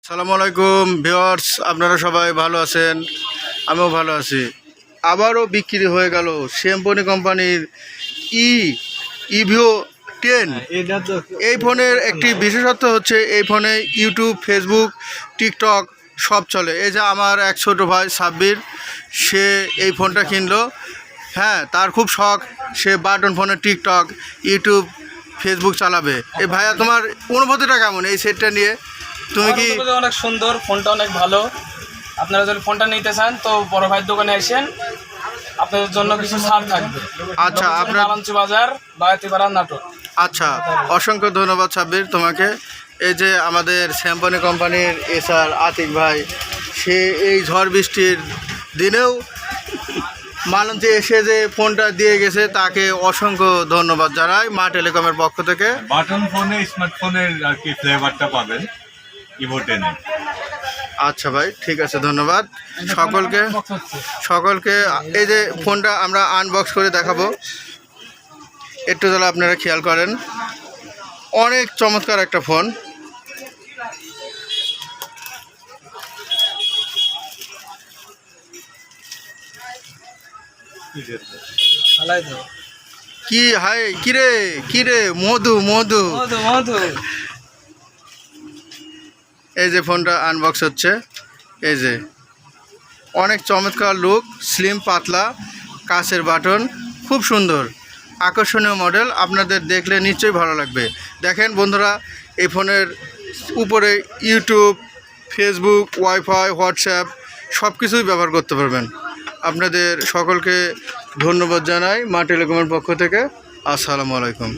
আসসালামু আলাইকুম ভিউয়ার্স, আপনারা সবাই ভালো আছেন? আমিও ভালো আছি। আবারও বিক্রি হয়ে গেল শ্যাম্পনি কোম্পানির ইভিও 10। এই ফোনের একটি বিশেষত্ব হচ্ছে এই ফোনে ইউটিউব, ফেসবুক, টিকটক সব চলে। এই যে আমার এক ছোটো ভাই সাব্বির, সে এই ফোনটা কিনলো। হ্যাঁ, তার খুব শখ, সে বাটন ফোনে টিকটক, ইউটিউব, ফেসবুক চালাবে। এই ভাইয়া, তোমার অনুভূতিটা কেমন এই সেটটা নিয়ে? তুমি কি? অনেক সুন্দর, ফোনটা অনেক ভালো। আপনারা যদি ফোনটা নিতে চান তো বড় ভাইয়ের দোকানে আসেন, আপনাদের জন্য কিছু ছাড় থাকবে। আচ্ছা, আপনার লালাঞ্চি বাজার, বায়াতিপাড়া, নাটোর। আচ্ছা, অসংখ্য ধন্যবাদ সাব্বির তোমাকে। এই যে আমাদের শ্যাম্পনি কোম্পানির এসআর আতিক ভাই, সে এই ঝড় বৃষ্টির দিনেও মালঞ্চে এসে যে ফোনটা দিয়ে গেছে, তাকে অসংখ্য ধন্যবাদ জানাই মা টেলিকমের পক্ষ থেকে। বাটন ফোনে, স্মার্টফোনের আর কি ফ্লেভারটা পাবেন ইভো 10 এ। আচ্ছা ভাই, ঠিক আছে, ধন্যবাদ সকলকে। এই যে ফোনটা আমরা আনবক্স করে দেখাবো, একটু তাহলে আপনারা খেয়াল করেন। অনেক চমৎকার একটা ফোন। কি হাই, কিরে মধু মধু। এই যে ফোনটা আনবক্স হচ্ছে, এই যে অনেক চমৎকার লুক, স্লিম, পাতলা, কাচের বাটন, খুব সুন্দর আকর্ষণীয় মডেল। আপনাদের দেখলে নিশ্চয়ই ভালো লাগবে। দেখেন বন্ধুরা, এই ফোনের উপরে ইউটিউব, ফেসবুক, ওয়াইফাই, হোয়াটসঅ্যাপ সব কিছুই ব্যবহার করতে পারবেন। আপনাদের সকলকে ধন্যবাদ জানাই মা টেলিকমের পক্ষ থেকে। আসসালামু আলাইকুম।